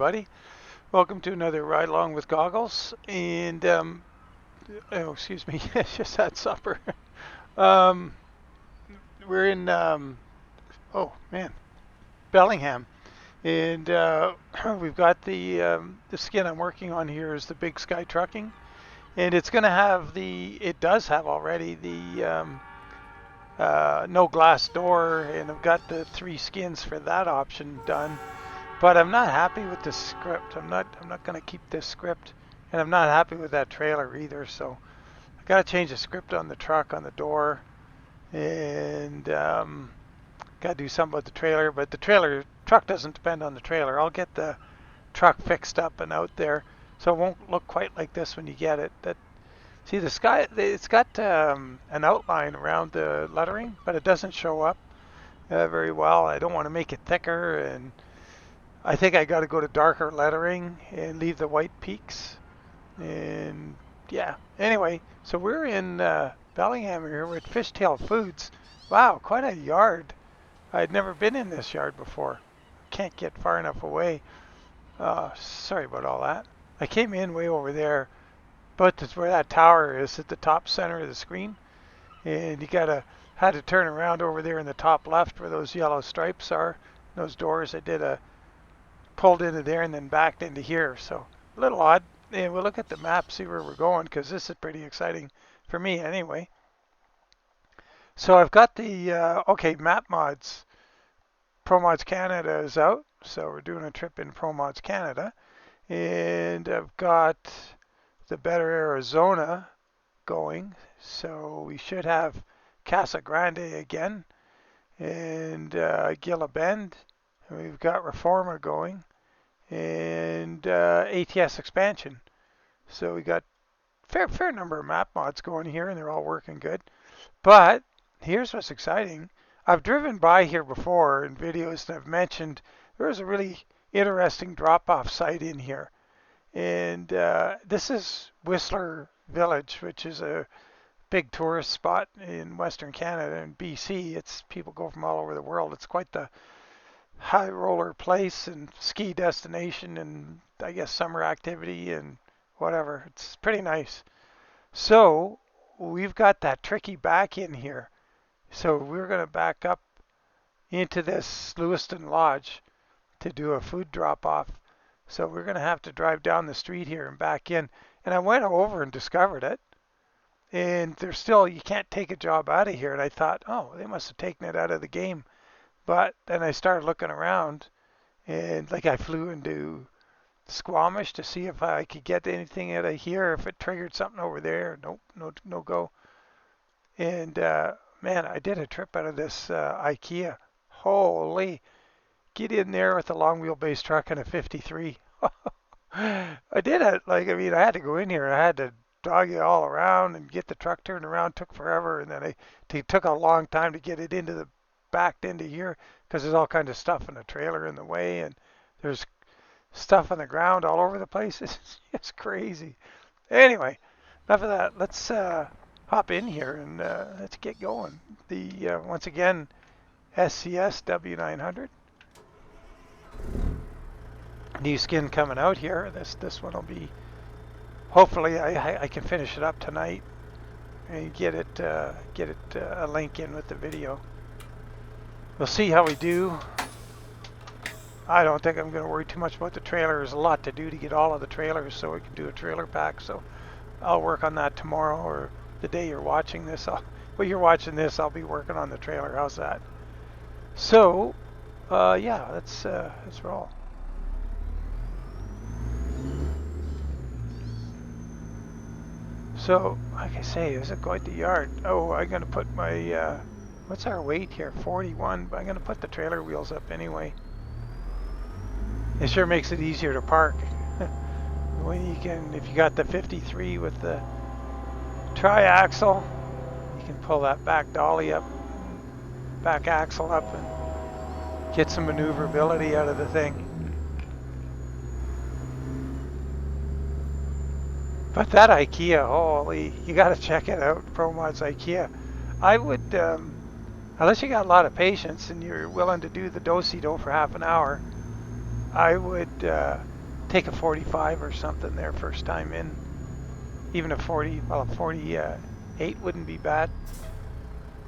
everybody. Welcome to another Ride Along with Goggles. And, oh, excuse me, just had supper. um, we're in, oh man, Bellingham. And we've got the skin I'm working on here is the Big Sky Trucking. And it's going to have it does have already the no glass door. And I've got the 3 skins for that option done. But I'm not happy with the script. I'm not going to keep this script, and I'm not happy with that trailer either. So I got to change the script on the truck, on the door, and got to do something with the trailer. But the truck doesn't depend on the trailer. I'll get the truck fixed up and out there, so it won't look quite like this when you get it. See the sky? It's got an outline around the lettering, but it doesn't show up very well. I don't want to make it thicker, and I think I got to go to darker lettering and leave the white peaks. And yeah, anyway, so we're in Bellingham here. We're at Fishtail Foods. Wow, quite a yard. I'd never been in this yard before. Can't get far enough away. Sorry about all that. I came in way over there, but that's where that tower is at the top center of the screen. And you had to turn around over there in the top left where those yellow stripes are. Those doors. I pulled into there and then backed into here, so a little odd. And we'll look at the map, see where we're going, because this is pretty exciting for me anyway. So I've got the okay, map mods. ProMods Canada is out, so we're doing a trip in ProMods Canada, and I've got the Better Arizona going, so we should have Casa Grande again, and Gila Bend. We've got Reforma going, and ATS expansion. So we got fair number of map mods going here, and they're all working good. But here's what's exciting. I've driven by here before in videos, and I've mentioned there was a really interesting drop-off site in here. And this is Whistler Village, which is a big tourist spot in Western Canada and BC. People go from all over the world. It's quite the high roller place and ski destination, and I guess summer activity and whatever. It's pretty nice. So we've got that tricky back in here. So we're going to back up into this Lewiston Lodge to do a food drop off. So we're going to have to drive down the street here and back in. And I went over and discovered it. And there's still, you can't take a job out of here. And I thought, oh, they must have taken it out of the game. But then I started looking around, and like I flew into Squamish to see if I could get anything out of here, if it triggered something over there. Nope, no go. And man, I did a trip out of this IKEA. Holy, get in there with a long wheelbase truck and a 53. I did it. I had to go in here. I had to dog it all around and get the truck turned around. Took forever, and then it took a long time to get it backed into here, because there's all kinds of stuff in the trailer in the way, and there's stuff on the ground all over the place. It's crazy. Anyway, enough of that. Let's hop in here and let's get going. Once again, SCS W900. New skin coming out here. This one will be, hopefully I can finish it up tonight and get it a link in with the video. We'll see how we do. I don't think I'm going to worry too much about the trailer. There's a lot to do to get all of the trailers so we can do a trailer pack. So I'll work on that tomorrow, or the day you're watching this. When you're watching this, I'll be working on the trailer. How's that? So, yeah, let's roll. So, like I say, this is quite the yard. Oh, I'm going to put my... what's our weight here? 41, but I'm going to put the trailer wheels up anyway. It sure makes it easier to park. If you got the 53 with the tri-axle, you can pull that back dolly up, back axle up, and get some maneuverability out of the thing. But that IKEA, holy, you got to check it out, ProMods IKEA. I would, unless you got a lot of patience and you're willing to do the do-si-do for half an hour, I would take a 45 or something there first time in. Even a 40, well, a 48 wouldn't be bad.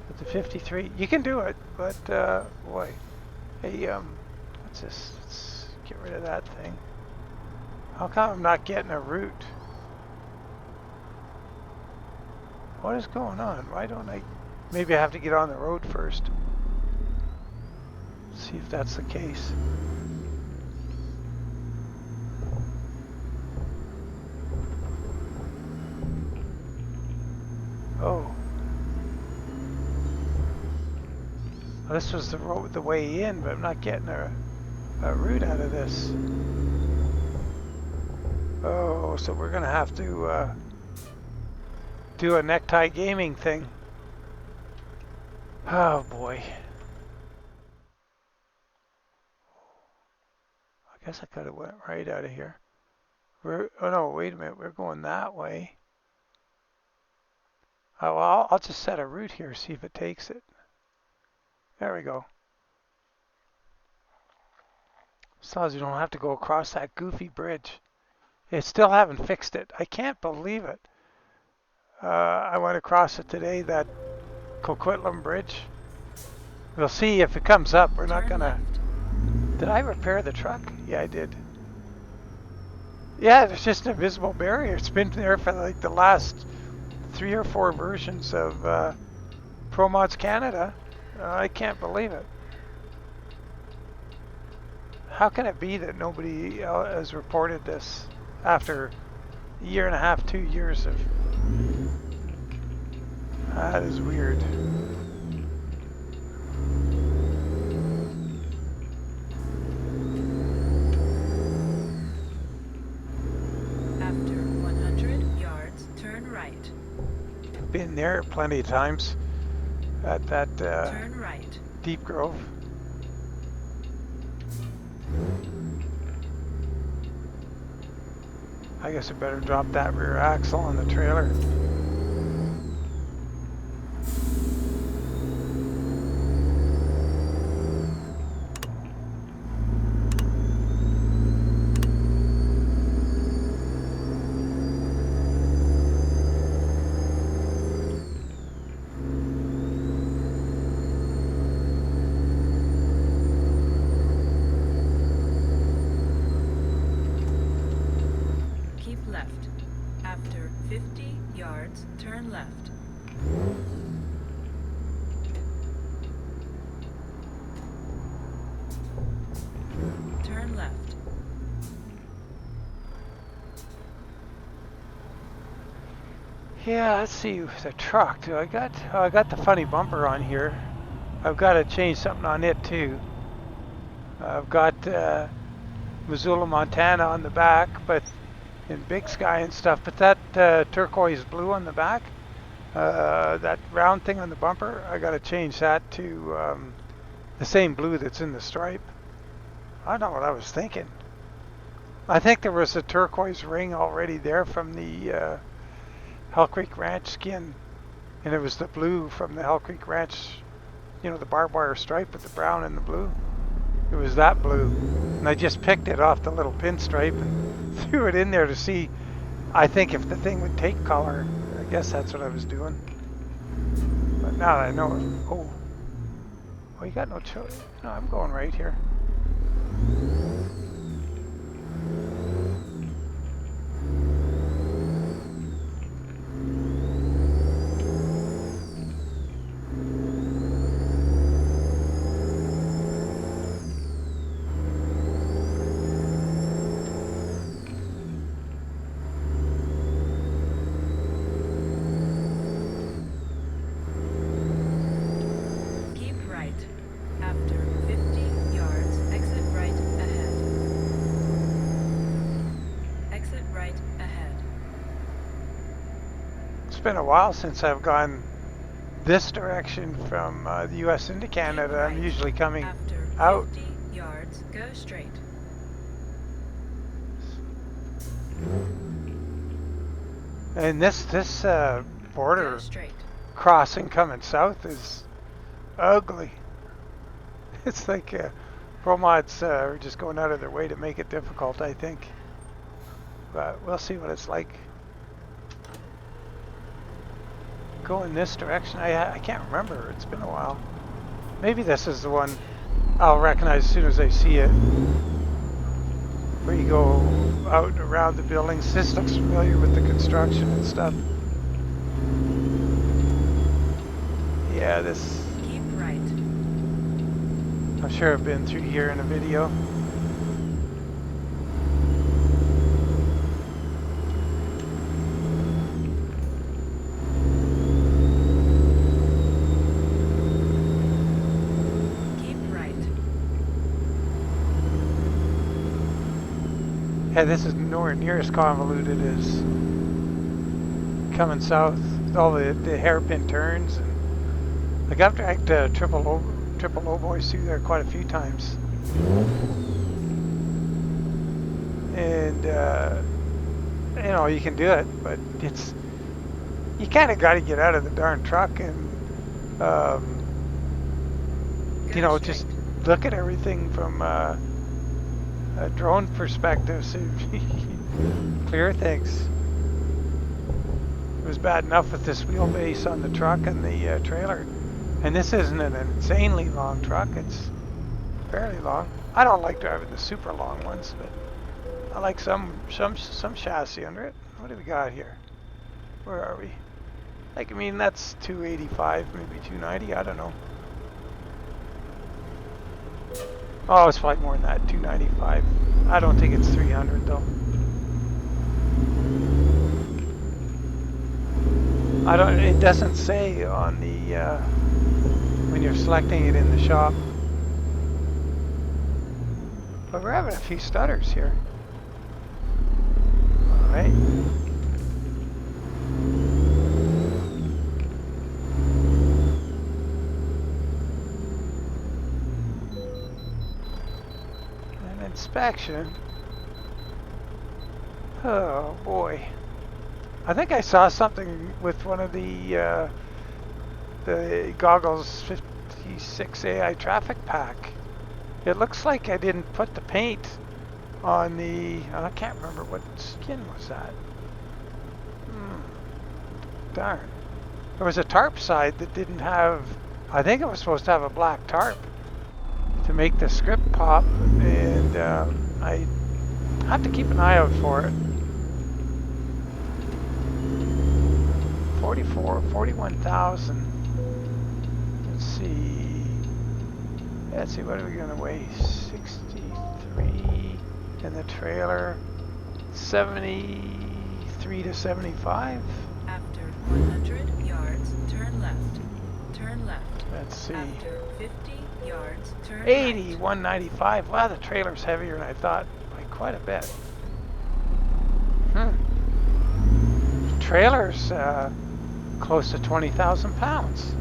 But the 53, you can do it, but boy. Hey, what's this? Let's get rid of that thing. How come I'm not getting a route? What is going on? Why don't I? Maybe I have to get on the road first. See if that's the case. Oh. Well, this was the road, the way in, but I'm not getting a route out of this. Oh, so we're gonna have to do a NECKTIE Gaming thing. Oh boy. I guess I could have went right out of here. Oh no, wait a minute, we're going that way. Oh, well, I'll just set a route here, see if it takes it. There we go. As long as you don't have to go across that goofy bridge. They still haven't fixed it. I can't believe it. I went across it today, that Coquitlam Bridge. We'll see if it comes up. We're not gonna... Did I repair the truck? Yeah, I did. Yeah, there's just an invisible barrier. It's been there for like the last 3 or 4 versions of ProMods Canada. I can't believe it. How can it be that nobody has reported this after a year and a half, 2 years of... That is weird. After 100 yards, turn right. Been there plenty of times at that turn right. Deep Grove. I guess I better drop that rear axle on the trailer. After 50 yards, turn left. Turn left. Yeah, let's see the truck. I got the funny bumper on here. I've got to change something on it too. I've got Missoula, Montana on the back, but in Big Sky and stuff, but that turquoise blue on the back, that round thing on the bumper, I got to change that to the same blue that's in the stripe. I don't know what I was thinking. I think there was a turquoise ring already there from the Hell Creek Ranch skin, and it was the blue from the Hell Creek Ranch, you know, the barbed wire stripe with the brown and the blue. It was that blue, and I just picked it off the little pinstripe and threw it in there to see, I think, if the thing would take color. I guess that's what I was doing. But now that I know it, oh, you got no choice. No, I'm going right here. It's been a while since I've gone this direction from the U.S. into Canada. Right. I'm usually coming After out. 50 yards, go straight. And this border Go straight. crossing coming south is ugly. It's like ProMods are just going out of their way to make it difficult, I think. but we'll see what it's like. Go in this direction. I can't remember. It's been a while. Maybe this is the one I'll recognize as soon as I see it. Where you go out and around the buildings. This looks familiar with the construction and stuff. Yeah, this... Keep right. I'm sure I've been through here in a video. Yeah, this is nowhere near as convoluted as coming south. All the hairpin turns, and like I've dragged triple low boys through there quite a few times, and you know, you can do it, but you kind of got to get out of the darn truck and you know, just look at everything from a drone perspective, so clear things. It was bad enough with this wheelbase on the truck and the trailer, and this isn't an insanely long truck. It's fairly long. I don't like driving the super long ones, but I like some chassis under it. What do we got here? Where are we? Like, I mean, that's 285, maybe 290. I don't know. Oh, it's probably more than that, 295. I don't think it's 300 though. It doesn't say on the, when you're selecting it in the shop. But we're having a few stutters here. Alright. Inspection. Oh boy, I think I saw something with one of the goggles 56 AI traffic pack. It looks like I didn't put the paint on the, I can't remember what skin was that. Darn. There was a tarp side that didn't have, I think it was supposed to have a black tarp to make the script pop, and I have to keep an eye out for it. 41,000. Let's see. Let's see, what are we going to weigh? 63. And the trailer, 73 to 75. After 100 yards, turn left. Turn left. Let's see. After 50 yards, turn 80, right. 195. Wow, the trailer's heavier than I thought by quite a bit. The trailer's close to 20,000 pounds.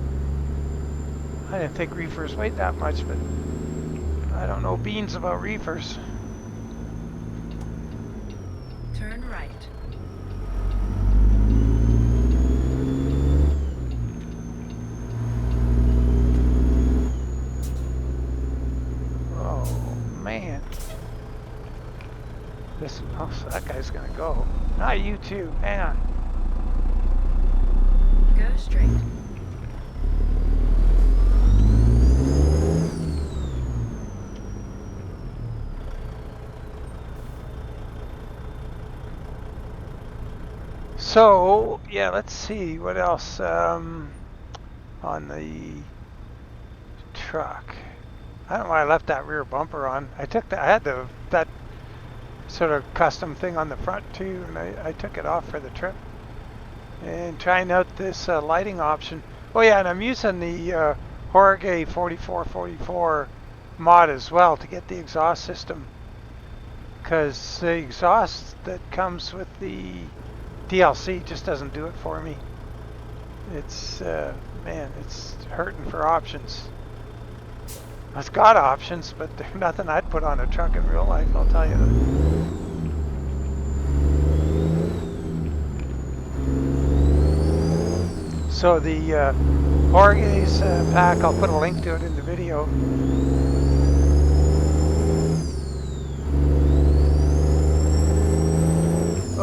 I didn't think reefers weighed that much, but I don't know beans about reefers. Turn right. Man, this, oh, so that guy's gonna go. Not you too, hang on. Go straight. So yeah, let's see what else on the truck. I don't know why I left that rear bumper on. I had that sort of custom thing on the front too, and I took it off for the trip. And trying out this lighting option. Oh yeah, and I'm using the Jorge 4444 mod as well to get the exhaust system. Because the exhaust that comes with the DLC just doesn't do it for me. It's, man, it's hurting for options. It's got options, but they're nothing I'd put on a truck in real life, I'll tell you that. So the Jorge's pack, I'll put a link to it in the video.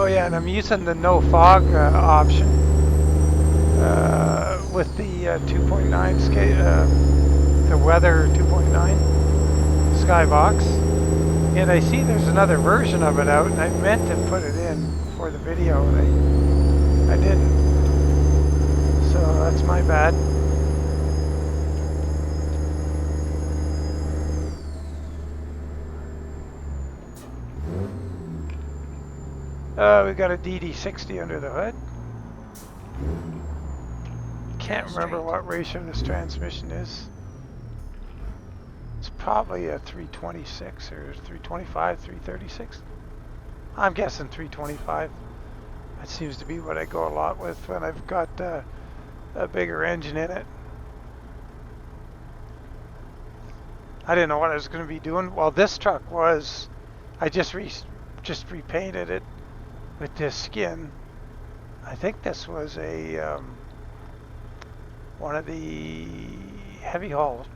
Oh yeah, and I'm using the no fog option with the 2.9 the weather 2.9 Skybox. And I see there's another version of it out, and I meant to put it in for the video, and I didn't. So that's my bad. We got a DD60 under the hood. Can't remember what ratio this transmission is. It's probably a 326 or 325, 336. I'm guessing 325. That seems to be what I go a lot with when I've got a bigger engine in it. I didn't know what I was going to be doing. Well, this truck was, I just repainted it with this skin. I think this was a one of the heavy haul,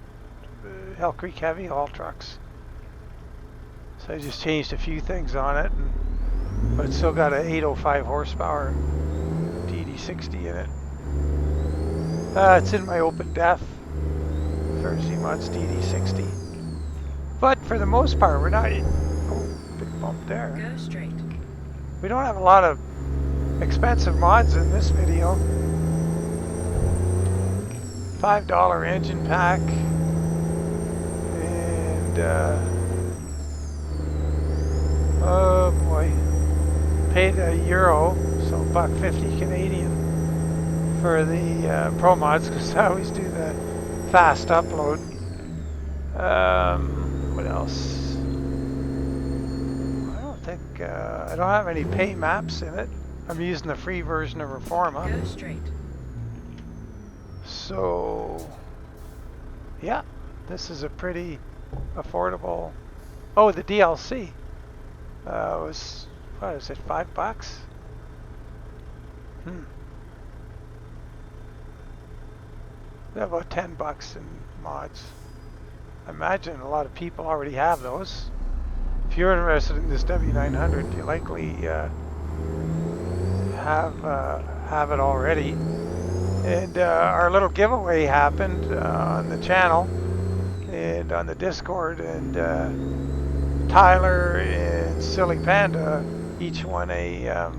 Hell Creek heavy haul trucks. So I just changed a few things on it, but it's still got an 805 horsepower DD60 in it. It's in my open def for ProMods DD60. But for the most part, we're not. Oh, big bump there. Go straight. We don't have a lot of expensive mods in this video. $5 engine pack, and oh boy, paid €1, so $1.50 Canadian for the ProMods, because I always do the fast upload. What else? I don't think I don't have any pay maps in it. I'm using the free version of Reforma. Go straight. So, yeah, this is a pretty affordable. Oh, the DLC was, what is it, $5? About $10 in mods. I imagine a lot of people already have those. If you're interested in this W900, you likely have it already. And our little giveaway happened on the channel and on the Discord, and Tyler and Silly Panda each won a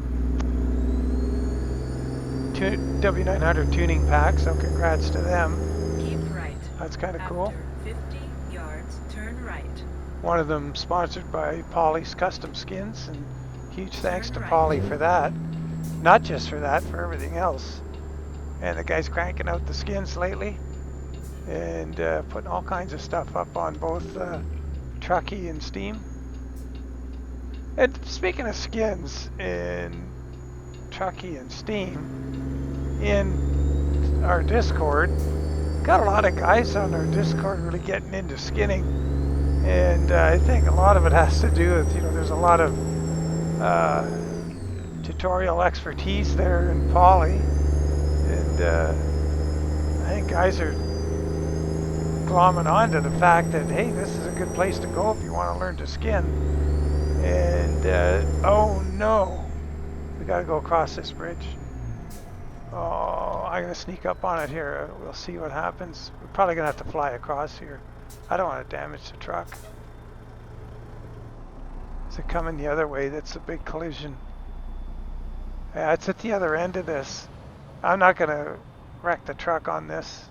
W900 Tuning Pack, so congrats to them. Keep right. That's kind of cool. After 50 yards, turn right. One of them sponsored by Polly's Custom Skins, and huge thanks to Turn right. Polly for that. Not just for that, for everything else. And the guy's cranking out the skins lately, and putting all kinds of stuff up on both Truckee and Steam. And speaking of skins in Truckee and Steam, in our Discord, got a lot of guys on our Discord really getting into skinning, and I think a lot of it has to do with, there's a lot of tutorial expertise there in Poly. And I think guys are glomming on to the fact that, hey, this is a good place to go if you want to learn to skin. And oh no, we got to go across this bridge. Oh, I'm going to sneak up on it here. We'll see what happens. We're probably going to have to fly across here. I don't want to damage the truck. Is it coming the other way? That's a big collision. Yeah, it's at the other end of this. I'm not going to wreck the truck on this.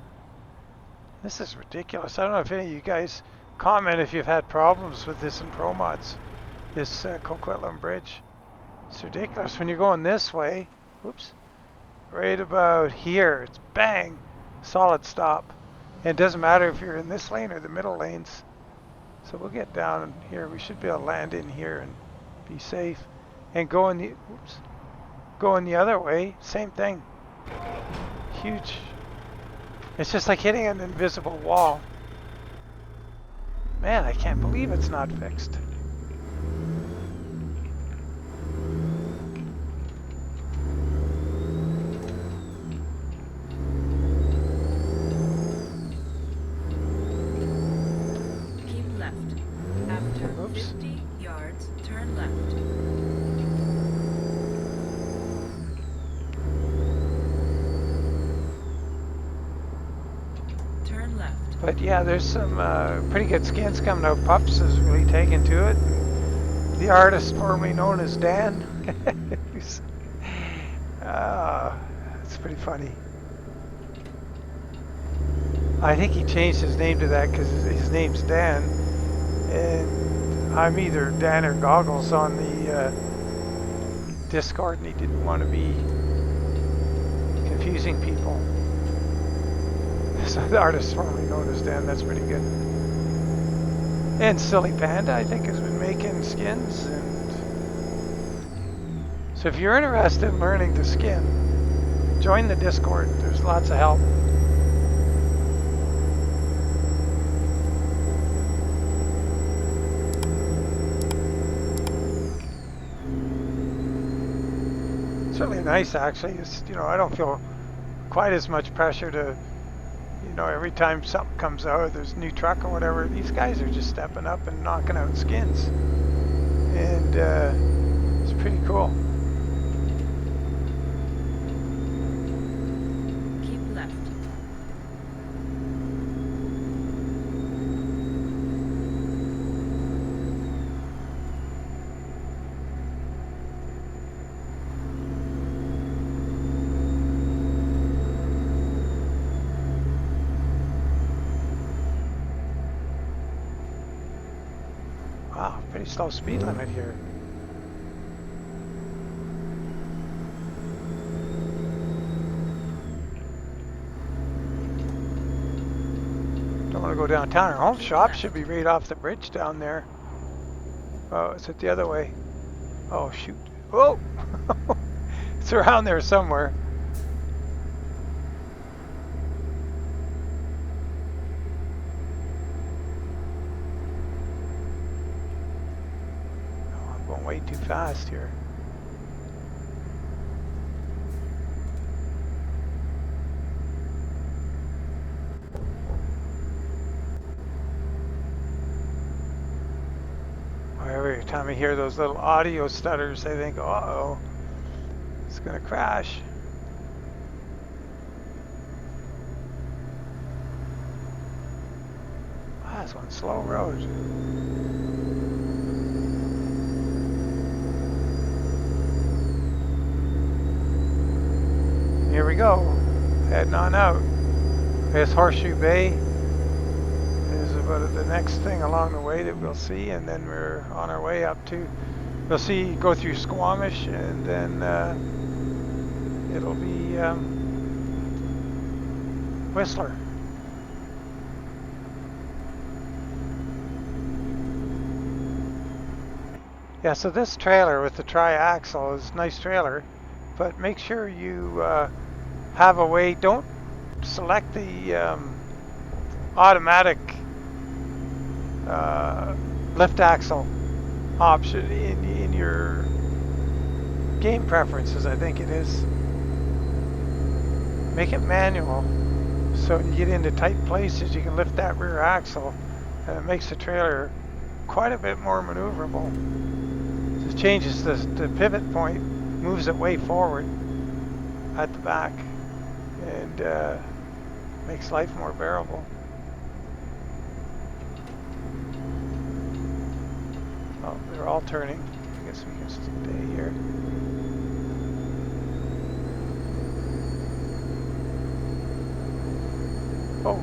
This is ridiculous. I don't know if any of you guys comment if you've had problems with this in ProMods, this Coquitlam Bridge. It's ridiculous when you're going this way. Whoops. Right about here, it's bang, solid stop. And it doesn't matter if you're in this lane or the middle lanes. So we'll get down here. We should be able to land in here and be safe. And going the other way, same thing. Huge. It's just like hitting an invisible wall. Man, I can't believe it's not fixed. Keep left. After Oops. 50 yards, turn left. But yeah, there's some pretty good skins coming out. Pups is really taking to it. The artist formerly known as Dan. It's pretty funny. I think he changed his name to that because his name's Dan, and I'm either Dan or Goggles on the Discord, and he didn't want to be confusing people. So the artist formerly known as Dan, that's pretty good. And Silly Panda, I think, has been making skins. And so if you're interested in learning to skin, join the Discord. There's lots of help. It's really nice, actually. It's, you know, I don't feel quite as much pressure to, you know, every time something comes out, there's a new truck or whatever, these guys are just stepping up and knocking out skins. And it's pretty cool. Keep left. Wow, pretty slow speed limit here. Don't want to go downtown. Our home shop should be right off the bridge down there. Oh, is it the other way? Oh, shoot. Oh! It's around there somewhere. Oh, I'm going way too fast here. Every time I hear those little audio stutters, I think, uh-oh, it's gonna crash. Wow, it's one slow road. Here we go, heading on out. There's Horseshoe Bay. There's about the next thing along the way that we'll see, and then we're on our way up to, we'll see, go through Squamish, and then it'll be Whistler. Yeah, so this trailer with the tri-axle is a nice trailer, but make sure you have a way, don't select the automatic lift axle option in your game preferences, I think it is. Make it manual, so when you get into tight places you can lift that rear axle, and it makes the trailer quite a bit more maneuverable. It changes the pivot point, moves it way forward at the back, and makes life more bearable. Oh, they're all turning. I guess we can stay here. Oh,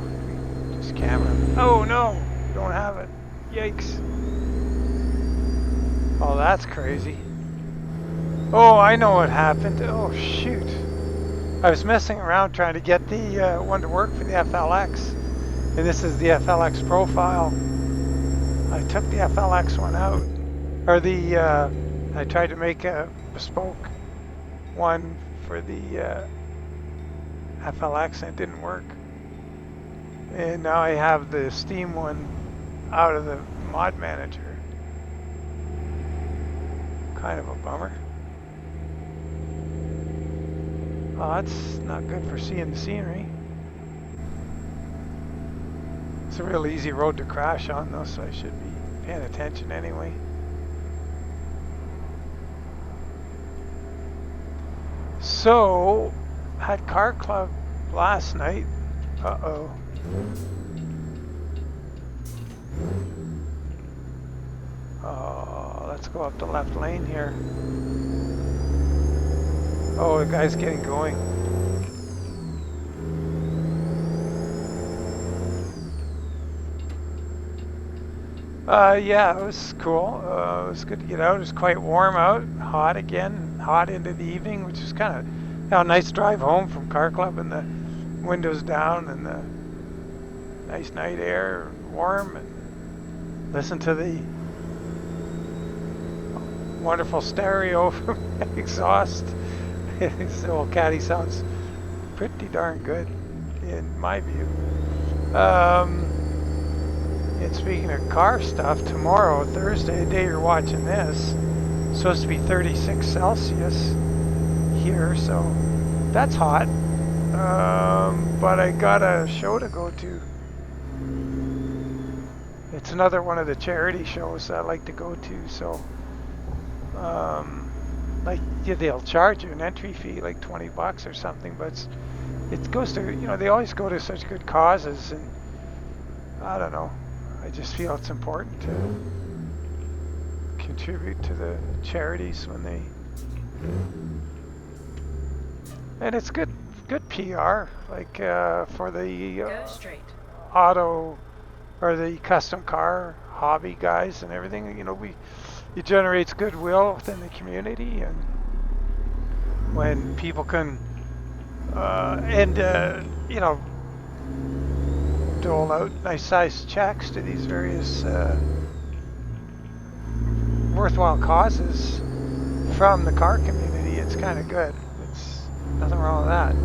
just camera. Oh no, we don't have it. Yikes. Oh, that's crazy. Oh, I know what happened. Oh, shoot. I was messing around trying to get the one to work for the FLX. And this is the FLX profile. I took the FLX one out. Or I tried to make a bespoke one for the FLX and it didn't work. And now I have the Steam one out of the mod manager. Kind of a bummer. Oh, that's not good for seeing the scenery. It's a real easy road to crash on though, so I should be paying attention anyway. So, had Car Club last night. Uh-oh. Oh, let's go up the left lane here. Oh, the guy's getting going. Yeah, it was cool. It was good to get out. It was quite warm out, hot again, hot into the evening, which is kind of, you know, a nice drive home from car club and the windows down and the nice night air, warm, and listen to the wonderful stereo from exhaust. So KaD sounds pretty darn good in my view. And speaking of car stuff, tomorrow, Thursday, the day you're watching this, it's supposed to be 36 Celsius here, so that's hot. But I got a show to go to. It's another one of the charity shows that I like to go to, so like, yeah, they'll charge you an entry fee, like 20 bucks or something, but it goes to, you know, they always go to such good causes, and I don't know. I just feel it's important to contribute to the charities when they, and it's good PR, like for the Go straight. auto or the custom car hobby guys and everything. You know, it generates goodwill within the community, and when people can you know, dole out nice sized checks to these various worthwhile causes from the car community, it's kind of good. It's nothing wrong with that.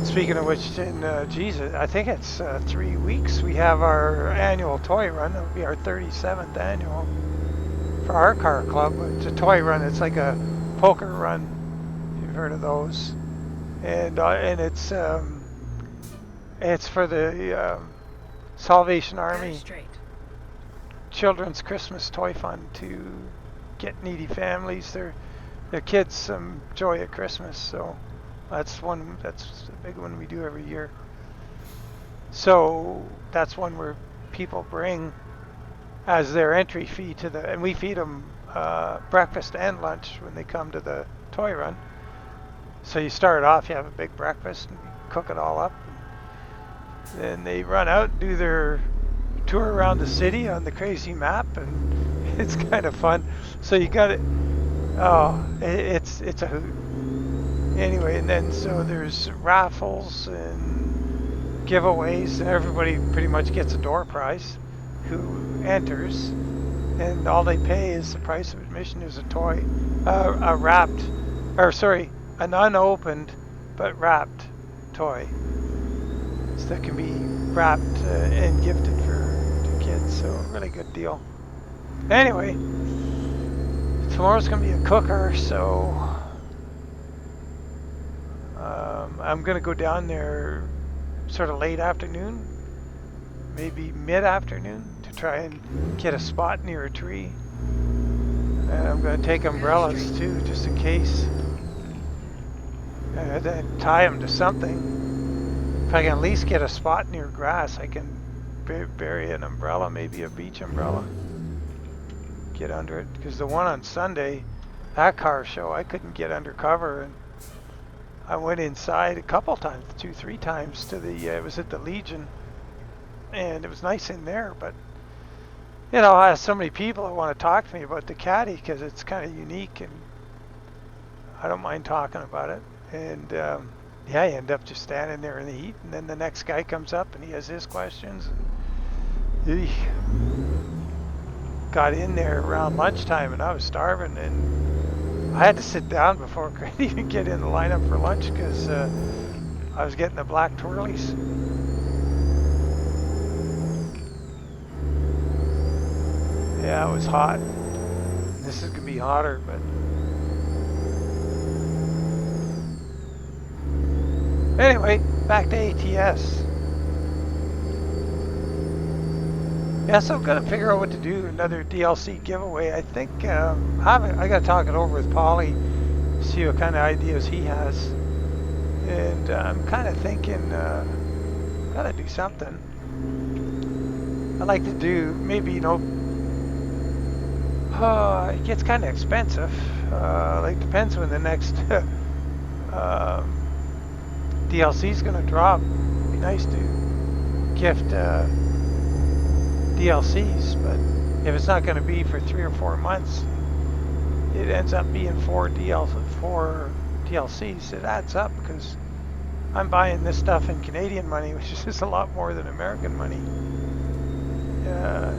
Speaking of which, in Jesus, I think it's 3 weeks, we have our annual toy run. It'll be our 37th annual for our car club. It's a toy run. It's like a poker run. You've heard of those, and it's for the Salvation Army Children's Christmas Toy Fund to get needy families their kids some joy at Christmas. So that's a big one we do every year. So that's one where people bring as their entry fee to the, and we feed them breakfast and lunch when they come to the toy run. So you start off, you have a big breakfast and you cook it all up. Then they run out, do their tour around the city on the crazy map, and it's kind of fun. So you got it. Oh, it's a hoot. Anyway, and then so there's raffles and giveaways, and everybody pretty much gets a door prize who enters, and all they pay is the price of admission is a toy, an unopened but wrapped toy. That can be wrapped and gifted to kids, so really good deal. Anyway, tomorrow's gonna be a cooker, so I'm gonna go down there sort of late afternoon, maybe mid-afternoon, to try and get a spot near a tree. And I'm gonna take umbrellas too, just in case, and then tie them to something. If I can at least get a spot near grass, I can bury an umbrella, maybe a beach umbrella, get under it. Because the one on Sunday, that car show, I couldn't get under cover, and I went inside a couple times, 2-3 times to the, it was at the Legion, and it was nice in there, but you know, I have so many people that want to talk to me about the KaD because it's kind of unique, and I don't mind talking about it. And yeah, you end up just standing there in the heat, and then the next guy comes up and he has his questions. And got in there around lunchtime and I was starving, and I had to sit down before I could even get in the lineup for lunch because I was getting the black twirlies. Yeah, it was hot. This is gonna be hotter, but anyway, back to ATS. Yeah, so I'm gonna figure out what to do. Another DLC giveaway. I think I gotta talk it over with Paulie, see what kind of ideas he has, and I'm kind of thinking gotta do something. I like to do maybe, you know, it gets kind of expensive. Like depends when the next DLC is going to drop. It'd be nice to gift DLCs, but if it's not going to be for 3 or 4 months, it ends up being 4 DLCs. It adds up because I'm buying this stuff in Canadian money, which is just a lot more than American money.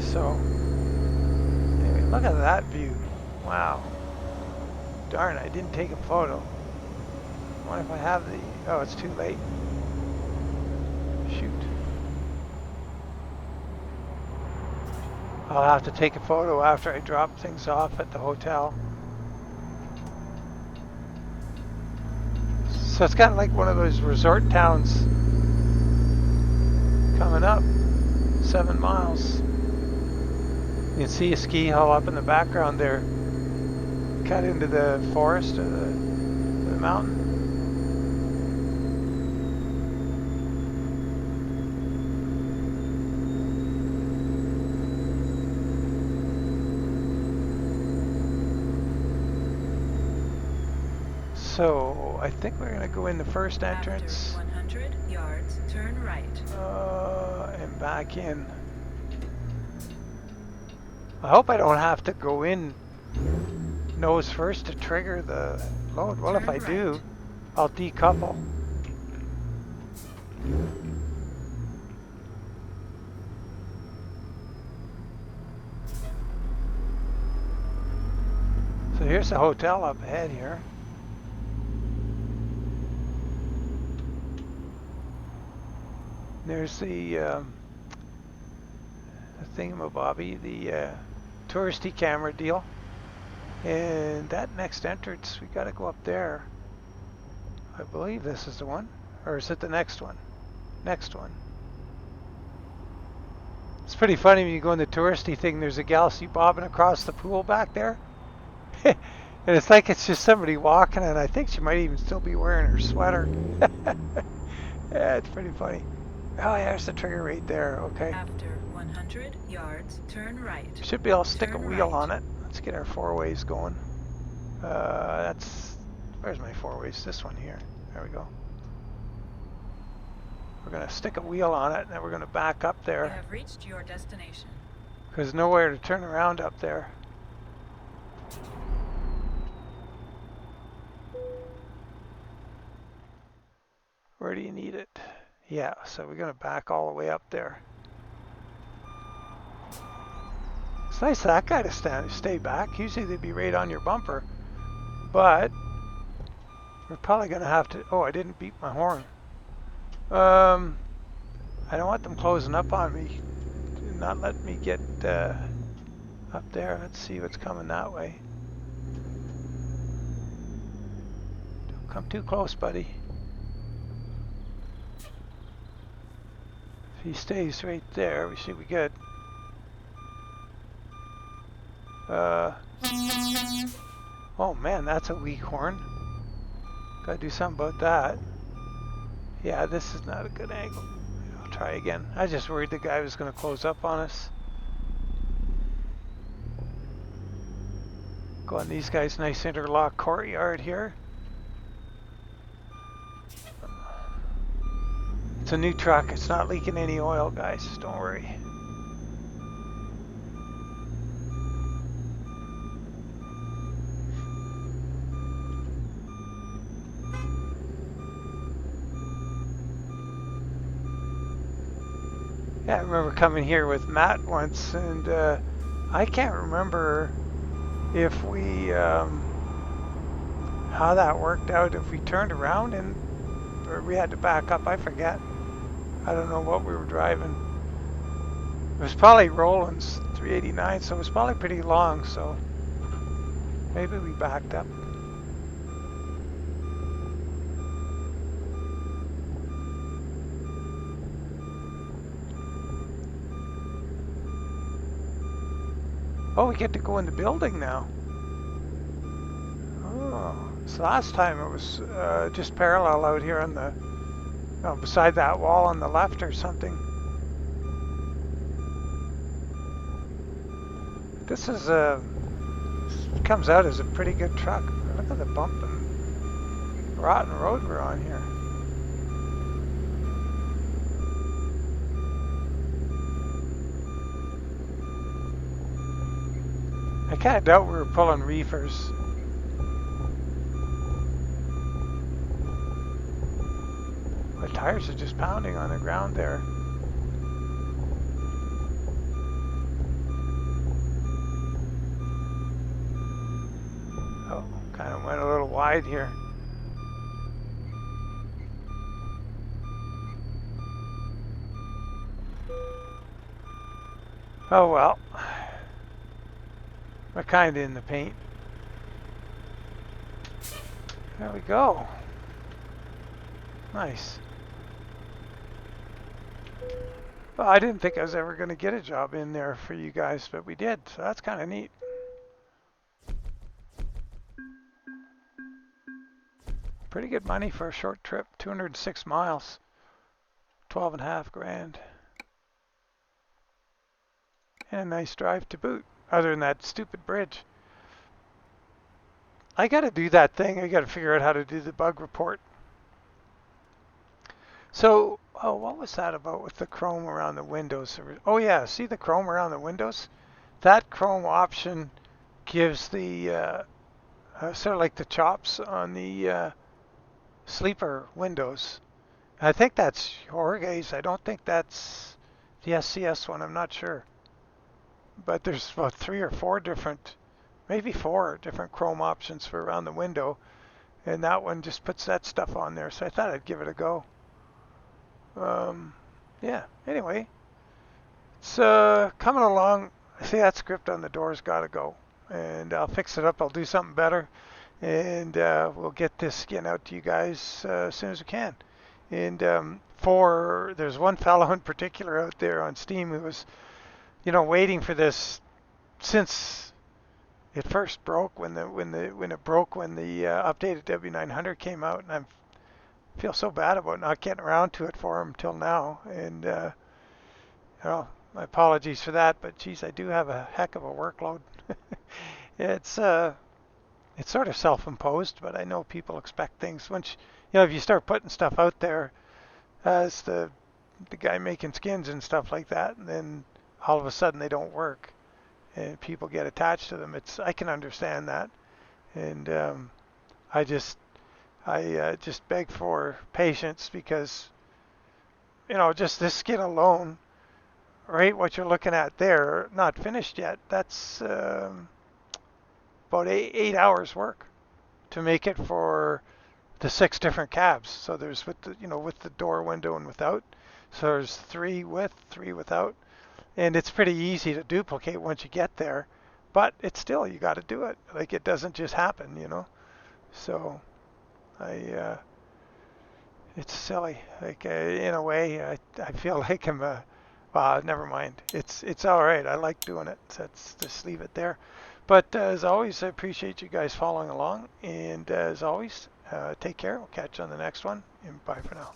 So anyway, look at that view. Wow. Darn, I didn't take a photo. I wonder if I have the... Oh, it's too late. Shoot. I'll have to take a photo after I drop things off at the hotel. So it's kind of like one of those resort towns coming up 7 miles. You can see a ski hill up in the background there, cut into the forest or the mountain. So I think we're going to go in the first entrance. After 100 yards, turn right. And back in. I hope I don't have to go in nose first to trigger the load. Well, if I do, I'll decouple. So here's the hotel up ahead here. There's the thingamabobby, the touristy camera deal. And that next entrance, we got to go up there. I believe this is the one. Or is it the next one? Next one. It's pretty funny when you go in the touristy thing, there's a gal see bobbing across the pool back there. And it's like it's just somebody walking, and I think she might even still be wearing her sweater. Yeah, it's pretty funny. Oh yeah, there's the trigger right there, okay. After 100 yards, turn right. Should be able to stick a wheel right. on it. Let's get our 4-ways going. Where's my 4-ways? This one here. There we go. We're gonna stick a wheel on it, and then we're gonna back up there. You have reached your destination. There's nowhere to turn around up there. Where do you need it? Yeah, so we're gonna back all the way up there. It's nice that guy to stay back. Usually they'd be right on your bumper, but we're probably gonna have to. Oh, I didn't beep my horn. I don't want them closing up on me. Do not let me get up there. Let's see what's coming that way. Don't come too close, buddy. If he stays right there, we should be good. Oh man, that's a weak horn. Gotta do something about that. Yeah, this is not a good angle. I'll try again. I just worried the guy was gonna close up on us. Go on these guys' nice interlock courtyard here. It's a new truck. It's not leaking any oil, guys. Don't worry. Yeah, I remember coming here with Matt once, and I can't remember if we how that worked out. If we turned around and or we had to back up, I forget. I don't know what we were driving. It was probably Roland's 389, so it was probably pretty long. So maybe we backed up. Oh, we get to go in the building now. Oh, so last time it was just parallel out here on the, beside that wall on the left or something. This is comes out as a pretty good truck. Look at the bump and rotten road we're on here. I kind of doubt we were pulling reefers. The tires are just pounding on the ground there. Oh, kind of went a little wide here. Oh well. We're kind of in the paint. There we go. Nice. Well, I didn't think I was ever going to get a job in there for you guys, but we did, so that's kind of neat. Pretty good money for a short trip, 206 miles, 12.5 grand. And a nice drive to boot, other than that stupid bridge. I got to do that thing. I got to figure out how to do the bug report. So, oh, what was that about with the chrome around the windows? Oh yeah, see the chrome around the windows? That chrome option gives the, sort of like the chops on the sleeper windows. I think that's Jorge's. I don't think that's the SCS one. I'm not sure. But there's about 3 or 4 different, maybe 4 different chrome options for around the window. And that one just puts that stuff on there. So I thought I'd give it a go. Yeah, anyway. It's coming along. I see that script on the door's got to go. And I'll fix it up. I'll do something better. And we'll get this skin out to you guys as soon as we can. And there's one fellow in particular out there on Steam who was, waiting for this since it first broke when the updated W900 came out, and I feel so bad about not getting around to it for him till now. And my apologies for that, but geez, I do have a heck of a workload. It's sort of self-imposed, but I know people expect things. Once if you start putting stuff out there as the guy making skins and stuff like that, and then all of a sudden they don't work, and people get attached to them. I can understand that, and I just beg for patience because just this skin alone, right? What you're looking at there, not finished yet. That's about 8 hours work to make it for the 6 different cabs. So there's with the door window and without. So there's 3 with, 3 without, and it's pretty easy to duplicate once you get there. But it's still, you got to do it. Like, it doesn't just happen, So it's silly. Like, in a way, I feel like I'm well, never mind. It's all right. I like doing it. So let's just leave it there. But as always, I appreciate you guys following along. And as always, take care. We'll catch you on the next one. And bye for now.